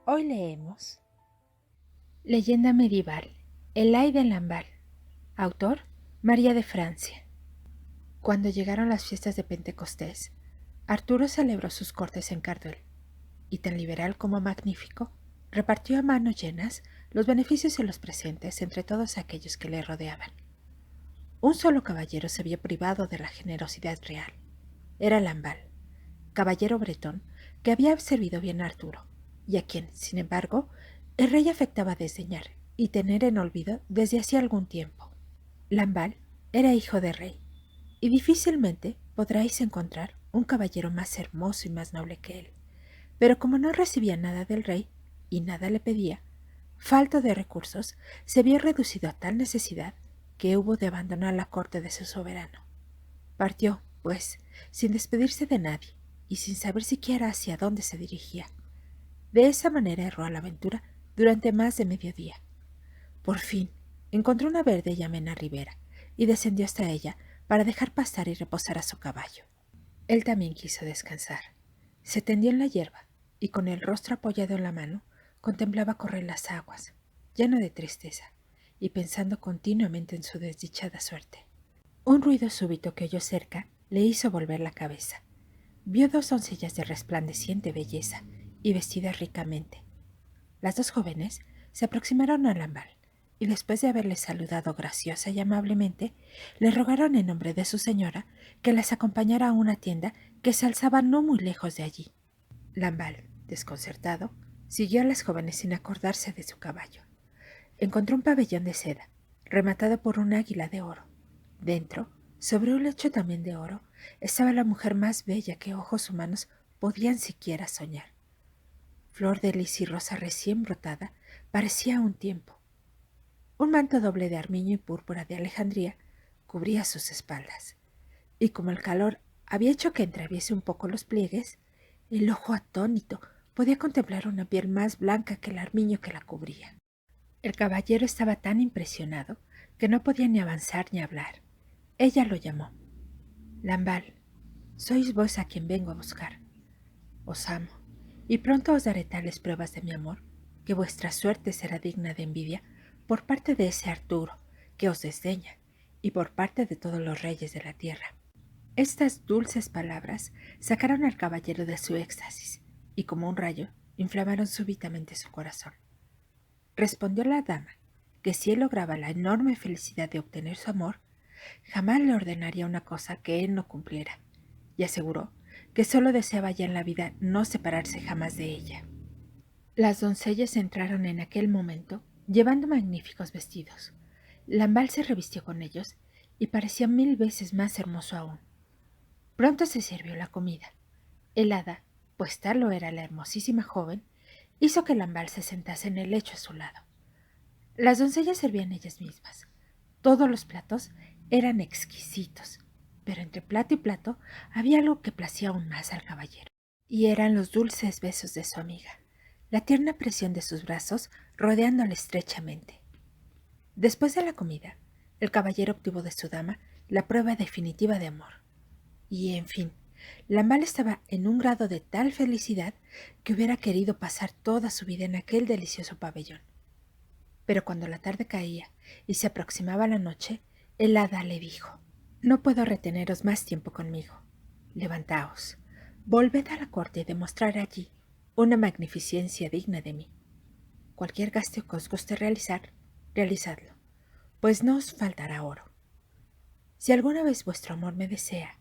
Hoy leemos Leyenda medieval, El Ay de Lamballe. Autor, María de Francia. Cuando llegaron las fiestas de Pentecostés, Arturo celebró sus cortes en Cardel, y tan liberal como magnífico, repartió a manos llenas los beneficios y los presentes entre todos aquellos que le rodeaban. Un solo caballero se vio privado de la generosidad real. Era Lamballe, caballero bretón que había servido bien a Arturo, y a quien, sin embargo, el rey afectaba desdeñar y tener en olvido desde hacía algún tiempo. Lamballe era hijo de rey, y difícilmente podráis encontrar un caballero más hermoso y más noble que él. Pero como no recibía nada del rey, y nada le pedía, falto de recursos, se vio reducido a tal necesidad que hubo de abandonar la corte de su soberano. Partió, pues, sin despedirse de nadie, y sin saber siquiera hacia dónde se dirigía. De esa manera erró a la aventura durante más de mediodía. Por fin, encontró una verde y amena ribera, y descendió hasta ella para dejar pastar y reposar a su caballo. Él también quiso descansar. Se tendió en la hierba, y con el rostro apoyado en la mano, contemplaba correr las aguas, lleno de tristeza, y pensando continuamente en su desdichada suerte. Un ruido súbito que oyó cerca le hizo volver la cabeza. Vio dos doncellas de resplandeciente belleza y vestidas ricamente. Las dos jóvenes se aproximaron a Lamballe y después de haberle saludado graciosa y amablemente, le rogaron en nombre de su señora que las acompañara a una tienda que se alzaba no muy lejos de allí. Lamballe, desconcertado, siguió a las jóvenes sin acordarse de su caballo. Encontró un pabellón de seda, rematado por un águila de oro. Dentro, sobre un lecho también de oro, estaba la mujer más bella que ojos humanos podían siquiera soñar. Flor de lis y rosa recién brotada, parecía a un tiempo. Un manto doble de armiño y púrpura de Alejandría cubría sus espaldas, y como el calor había hecho que entreabriese un poco los pliegues, el ojo atónito podía contemplar una piel más blanca que el armiño que la cubría. El caballero estaba tan impresionado que no podía ni avanzar ni hablar. Ella lo llamó. Lamballe, sois vos a quien vengo a buscar. Os amo, y pronto os daré tales pruebas de mi amor que vuestra suerte será digna de envidia por parte de ese Arturo, que os desdeña, y por parte de todos los reyes de la tierra. Estas dulces palabras sacaron al caballero de su éxtasis, y como un rayo, inflamaron súbitamente su corazón. Respondió la dama que si él lograba la enorme felicidad de obtener su amor, jamás le ordenaría una cosa que él no cumpliera, y aseguró que solo deseaba ya en la vida no separarse jamás de ella. Las doncellas entraron en aquel momento llevando magníficos vestidos. Lamballe se revistió con ellos y parecía 1000 veces más hermoso aún. Pronto se sirvió la comida. El hada, pues tal lo era la hermosísima joven, hizo que Lamballe se sentase en el lecho a su lado. Las doncellas servían ellas mismas. Todos los platos eran exquisitos, pero entre plato y plato había algo que placía aún más al caballero, y eran los dulces besos de su amiga, la tierna presión de sus brazos rodeándole estrechamente. Después de la comida, el caballero obtuvo de su dama la prueba definitiva de amor, y, en fin, Lamballe estaba en un grado de tal felicidad que hubiera querido pasar toda su vida en aquel delicioso pabellón. Pero cuando la tarde caía y se aproximaba la noche, el hada le dijo: «No puedo reteneros más tiempo conmigo. Levantaos, volved a la corte y demostrad allí una magnificencia digna de mí. Cualquier gasto que os guste realizar, realizadlo, pues no os faltará oro. Si alguna vez vuestro amor me desea,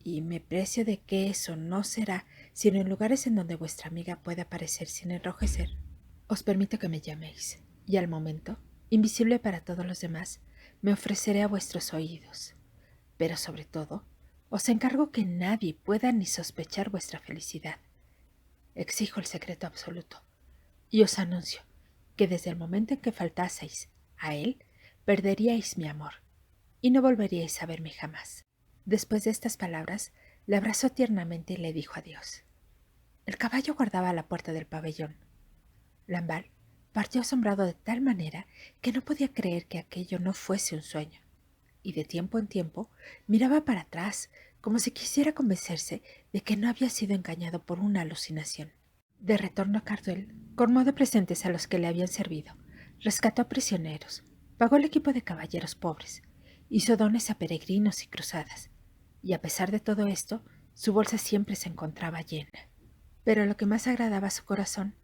y me precio de que eso no será sino en lugares en donde vuestra amiga pueda aparecer sin enrojecer, os permito que me llaméis, y al momento, invisible para todos los demás, me ofreceré a vuestros oídos. Pero sobre todo, os encargo que nadie pueda ni sospechar vuestra felicidad. Exijo el secreto absoluto, y os anuncio que desde el momento en que faltaseis a él, perderíais mi amor, y no volveríais a verme jamás». Después de estas palabras, le abrazó tiernamente y le dijo adiós. El caballo guardaba a la puerta del pabellón. Lamballe partió asombrado de tal manera que no podía creer que aquello no fuese un sueño, y de tiempo en tiempo miraba para atrás como si quisiera convencerse de que no había sido engañado por una alucinación. De retorno a Cardel, Colmó de presentes a los que le habían servido, rescató a prisioneros, pagó el equipo de caballeros pobres, hizo dones a peregrinos y cruzadas, y a pesar de todo esto, su bolsa siempre se encontraba llena. Pero lo que más agradaba a su corazón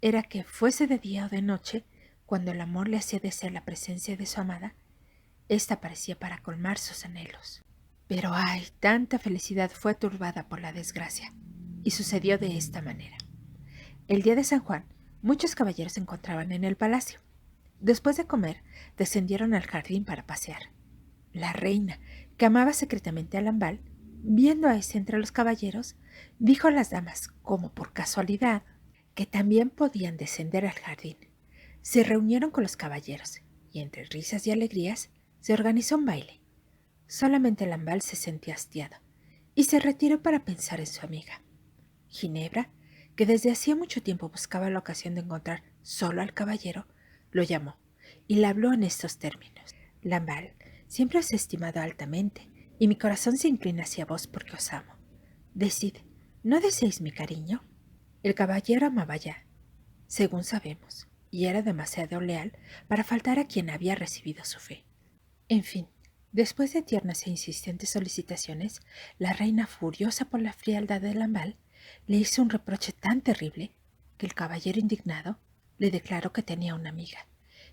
era que, fuese de día o de noche, cuando el amor le hacía desear la presencia de su amada, ésta aparecía para colmar sus anhelos. Pero ¡ay! Tanta felicidad fue turbada por la desgracia, y sucedió de esta manera. El día de San Juan, muchos caballeros se encontraban en el palacio. Después de comer, descendieron al jardín para pasear. La reina, que amaba secretamente a Lambal, viendo a ese entre los caballeros, dijo a las damas, como por casualidad, que también podían descender al jardín. Se reunieron con los caballeros, y entre risas y alegrías, se organizó un baile. Solamente Lambal se sentía hastiado, y se retiró para pensar en su amiga. Ginebra, que desde hacía mucho tiempo buscaba la ocasión de encontrar solo al caballero, lo llamó y le habló en estos términos. Lambal, siempre os he estimado altamente, y mi corazón se inclina hacia vos porque os amo. Decid, ¿no deseáis mi cariño? El caballero amaba ya, según sabemos, y era demasiado leal para faltar a quien había recibido su fe. En fin, después de tiernas e insistentes solicitaciones, la reina, furiosa por la frialdad de Lambal, le hizo un reproche tan terrible que el caballero, indignado, le declaró que tenía una amiga,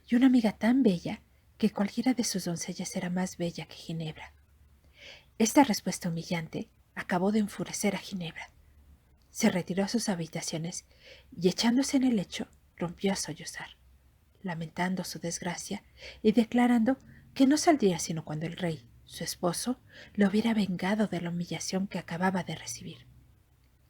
y una amiga tan bella que cualquiera de sus doncellas era más bella que Ginebra. Esta respuesta humillante acabó de enfurecer a Ginebra. Se retiró a sus habitaciones y, echándose en el lecho, rompió a sollozar, lamentando su desgracia y declarando que no saldría sino cuando el rey, su esposo, lo hubiera vengado de la humillación que acababa de recibir.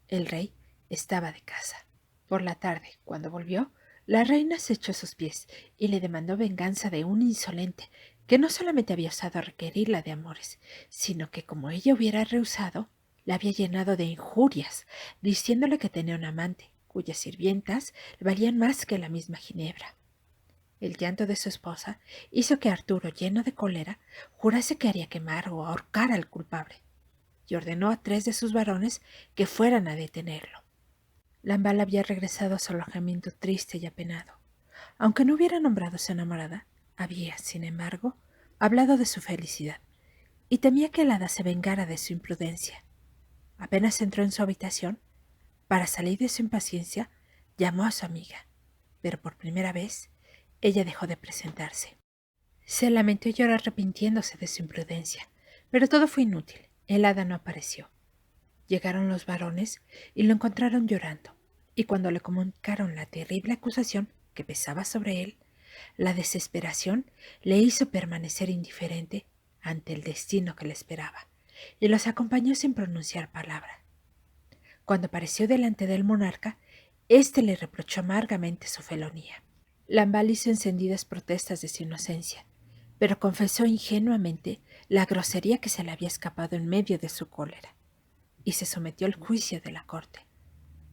El rey estaba de casa. Por la tarde, cuando volvió, la reina se echó a sus pies y le demandó venganza de un insolente que no solamente había osado requerirla de amores, sino que, como ella hubiera rehusado, la había llenado de injurias, diciéndole que tenía un amante, cuyas sirvientas valían más que la misma Ginebra. El llanto de su esposa hizo que Arturo, lleno de cólera, jurase que haría quemar o ahorcar al culpable, y ordenó a 3 de sus varones que fueran a detenerlo. Lambal había regresado a su alojamiento triste y apenado. Aunque no hubiera nombrado a su enamorada, había, sin embargo, hablado de su felicidad, y temía que el hada se vengara de su imprudencia. Apenas entró en su habitación, para salir de su impaciencia, llamó a su amiga, pero por primera vez ella dejó de presentarse. Se lamentó y lloró arrepintiéndose de su imprudencia, pero todo fue inútil. El hada no apareció. Llegaron los varones y lo encontraron llorando, y cuando le comunicaron la terrible acusación que pesaba sobre él, la desesperación le hizo permanecer indiferente ante el destino que le esperaba, y los acompañó sin pronunciar palabra. Cuando apareció delante del monarca, éste le reprochó amargamente su felonía. Lambal hizo encendidas protestas de su inocencia, pero confesó ingenuamente la grosería que se le había escapado en medio de su cólera, y se sometió al juicio de la corte.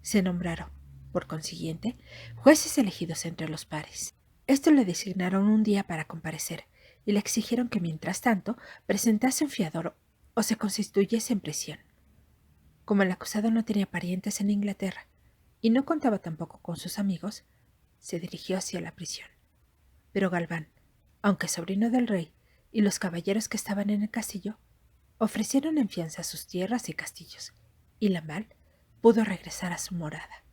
Se nombraron, por consiguiente, jueces elegidos entre los pares. Estos le designaron un día para comparecer, y le exigieron que mientras tanto presentase un fiador o se constituyese en prisión. Como el acusado no tenía parientes en Inglaterra y no contaba tampoco con sus amigos, se dirigió hacia la prisión. Pero Galván, aunque sobrino del rey, y los caballeros que estaban en el castillo, ofrecieron en fianza sus tierras y castillos, y Lambal pudo regresar a su morada.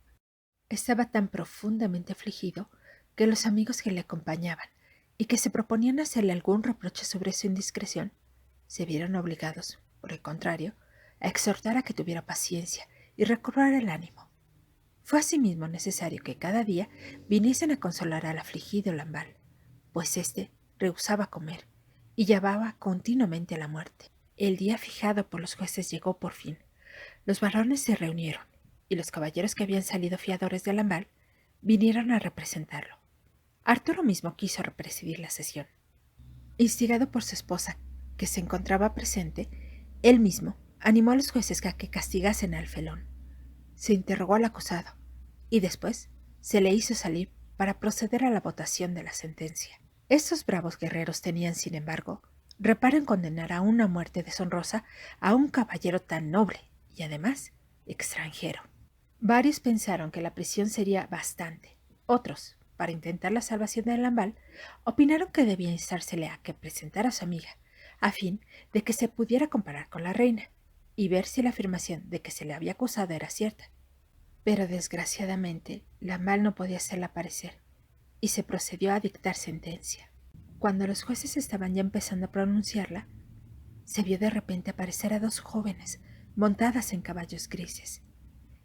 Estaba tan profundamente afligido que los amigos que le acompañaban y que se proponían hacerle algún reproche sobre su indiscreción, se vieron obligados, por el contrario, a exhortar a que tuviera paciencia y recobrar el ánimo. Fue asimismo necesario que cada día viniesen a consolar al afligido Lambal, pues éste rehusaba comer y llamaba continuamente a la muerte. El día fijado por los jueces llegó por fin. Los varones se reunieron, y los caballeros que habían salido fiadores de Lambal vinieron a representarlo. Arturo mismo quiso presidir la sesión. Instigado por su esposa, que se encontraba presente, él mismo animó a los jueces a que castigasen al felón. Se interrogó al acusado, y después se le hizo salir para proceder a la votación de la sentencia. Estos bravos guerreros tenían, sin embargo, reparo en condenar a una muerte deshonrosa a un caballero tan noble y, además, extranjero. Varios pensaron que la prisión sería bastante, Otros, para intentar la salvación de Lambal, opinaron que debía instársele a que presentara a su amiga, a fin de que se pudiera comparar con la reina, y ver si la afirmación de que se le había acusado era cierta. Pero desgraciadamente, Lambal no podía hacerla parecer, y se procedió a dictar sentencia. Cuando los jueces estaban ya empezando a pronunciarla, se vio de repente aparecer a dos jóvenes montadas en caballos grises,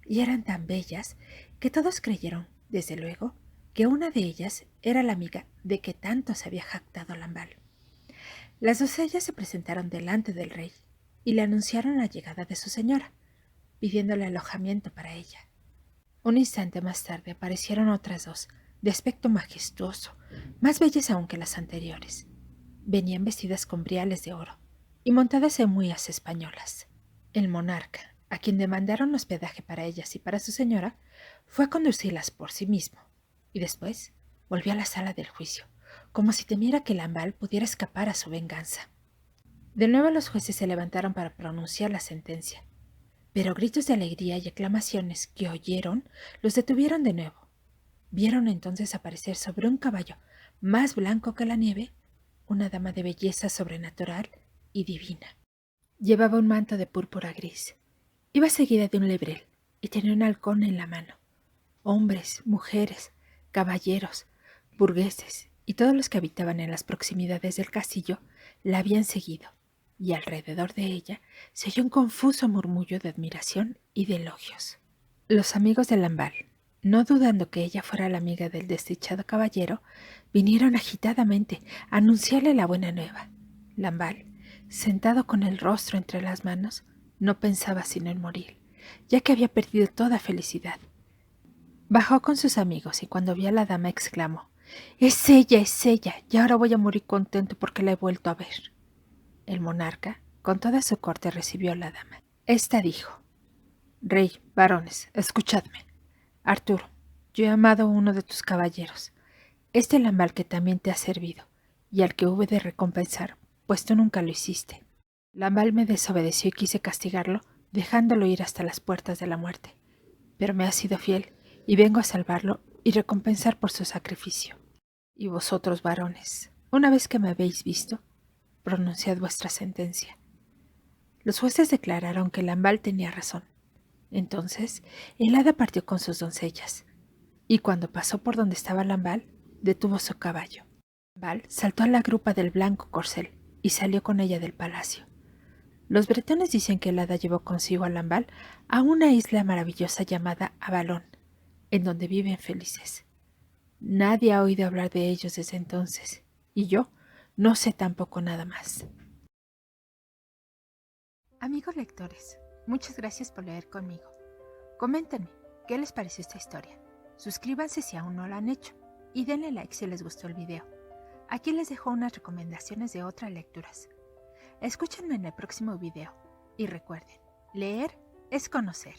y eran tan bellas que todos creyeron, desde luego, que una de ellas era la amiga de que tanto se había jactado Lambal. Las doncellas se presentaron delante del rey y le anunciaron la llegada de su señora, pidiéndole alojamiento para ella. Un instante más tarde aparecieron otras dos, de aspecto majestuoso, más bellas aún que las anteriores. Venían vestidas con briales de oro y montadas en muías españolas. El monarca, a quien demandaron hospedaje para ellas y para su señora, fue a conducirlas por sí mismo, y después volvió a la sala del juicio, como si temiera que Lambal pudiera escapar a su venganza. De nuevo los jueces se levantaron para pronunciar la sentencia, pero gritos de alegría y aclamaciones que oyeron los detuvieron de nuevo. Vieron entonces aparecer sobre un caballo más blanco que la nieve una dama de belleza sobrenatural y divina. Llevaba un manto de púrpura gris. Iba seguida de un lebrel y tenía un halcón en la mano. Hombres, mujeres, caballeros, burgueses y todos los que habitaban en las proximidades del castillo la habían seguido, y alrededor de ella se oyó un confuso murmullo de admiración y de elogios. Los amigos de Lambal, no dudando que ella fuera la amiga del desdichado caballero, vinieron agitadamente a anunciarle la buena nueva. Lambal, sentado con el rostro entre las manos, no pensaba sino en morir, ya que había perdido toda felicidad. Bajó con sus amigos y cuando vio a la dama exclamó: es ella, y ahora voy a morir contento porque la he vuelto a ver. El monarca, con toda su corte, recibió a la dama. Esta dijo: Rey, varones, escuchadme. Arturo, yo he amado a uno de tus caballeros, este Lambal que también te ha servido, y al que hube de recompensar, pues tú nunca lo hiciste. Lambal me desobedeció y quise castigarlo, dejándolo ir hasta las puertas de la muerte. Pero me ha sido fiel, y vengo a salvarlo y recompensar por su sacrificio. Y vosotros, varones, una vez que me habéis visto, pronunciad vuestra sentencia. Los jueces declararon que Lambal tenía razón. Entonces el hada partió con sus doncellas, y cuando pasó por donde estaba Lambal, detuvo su caballo. Lambal saltó a la grupa del blanco corcel y salió con ella del palacio. Los bretones dicen que el hada llevó consigo a Lambal a una isla maravillosa llamada Avalón, en donde viven felices. Nadie ha oído hablar de ellos desde entonces, y yo no sé tampoco nada más. Amigos lectores, muchas gracias por leer conmigo. Coméntenme, ¿qué les pareció esta historia? Suscríbanse si aún no lo han hecho y denle like si les gustó el video. Aquí les dejo unas recomendaciones de otras lecturas. Escúchenme en el próximo video y recuerden, leer es conocer.